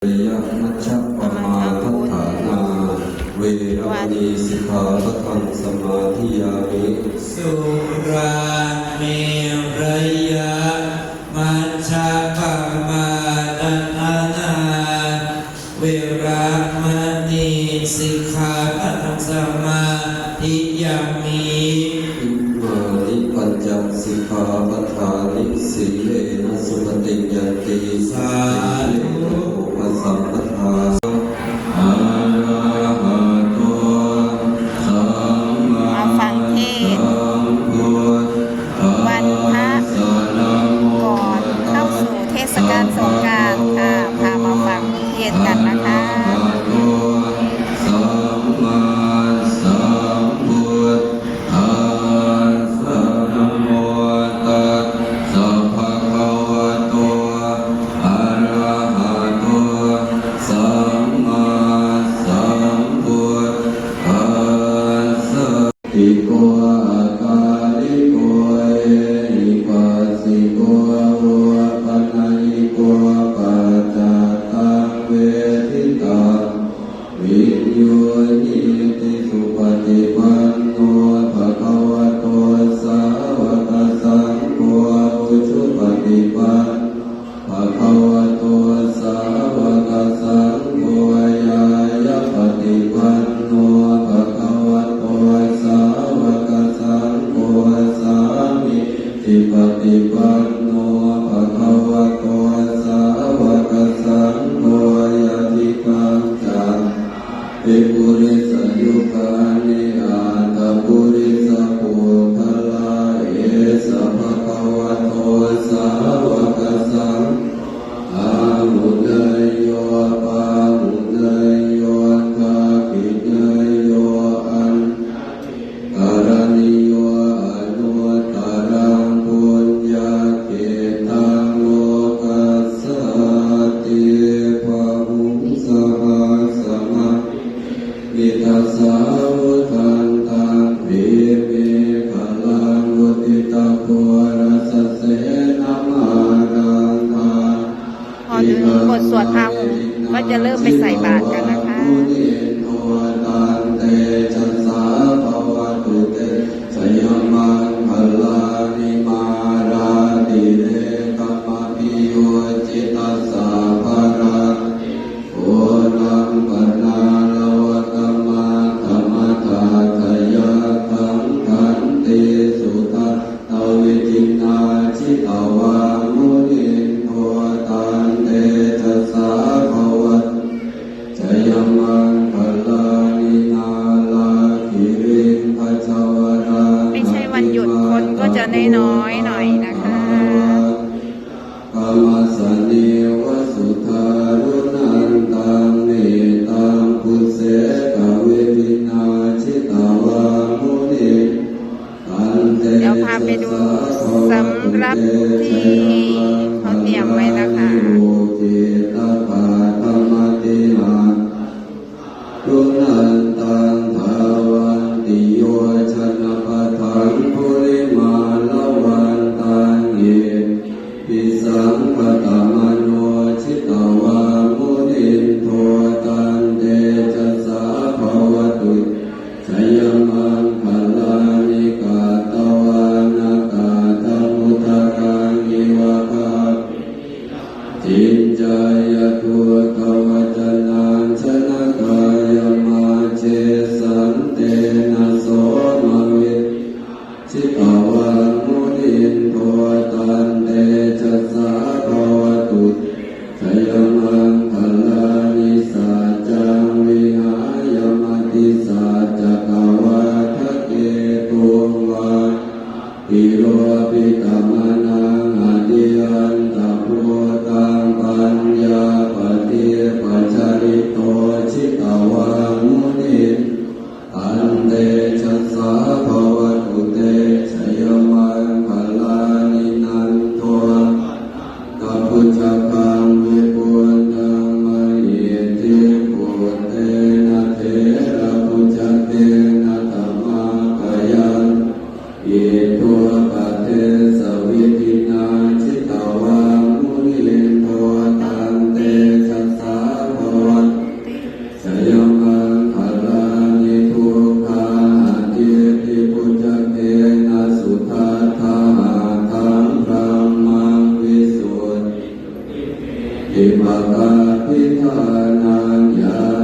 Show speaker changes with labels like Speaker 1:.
Speaker 1: ยะมัชฌะปมาทัฏฐานาเวรมณีสิกขาปะทังสมาธิยามิ
Speaker 2: สุราเมรยะมัชฌะปมาทัฏฐานาเวรมณีสิกขาปะทังสมาธิยามิ
Speaker 1: อิมานิปัญจสิกขาปทานิสีเลนะสุปฏิยันติสาธุปัสสัมปทาอะระหะโตสัมมา
Speaker 3: ฟังเทศวันพระก่อนเข้าสู่เทศกาลสงกรานต์ค่ะพามาฟังเทศกันนะคะ
Speaker 1: สัมมาสัมพุทธัสสะนะโมตัสสะภะคะวะโตอะระหะโตสัมมาสัมพุทธัสสะอิโกอะกาลิโกเอหิปัสสิโกโอปะนะหิโกปัจจตังเวทิตังวิญโยนิติสุปฏิปันโนภะคะวะโตสาวกสังโฆอุชุปฏิปันภะคะวะโตสาวกสังโฆยายะปฏิปันโนภะคะวะโตสาวกสังโฆสามิจิปฏิปันโนภะคะวะโตสาวกสังโฆยะติกังจังภิกขุริสยุคานิอาตปุริสปุคลาเอสะภะคะวะโตสาวกสังอาหุเนยโยปาหุเนยโยทาปิเนยโยอันการณิโยอนุตตรังปุญญาเกตังโลกัสสติภะหุงสหัสสมะมิตัสสะวุทันตังเวเมฆลังวุติตาโพรัสสะเสนะมานังทา
Speaker 3: พอถึงบทสวดพาหุงก็จะเริ่มไปใส่บาตรกันนะคะ
Speaker 1: สยามังพลานิมาราติเลกัมมาปิโยจิตัสสะภะระโอนังปนาลวะกัมมาธรรมทาทยาคังขันติสุทัตตวิจินาชิตวามุนิโทตันเตจัสสะภวัตจยมังพลานินาลา ภิทานังยา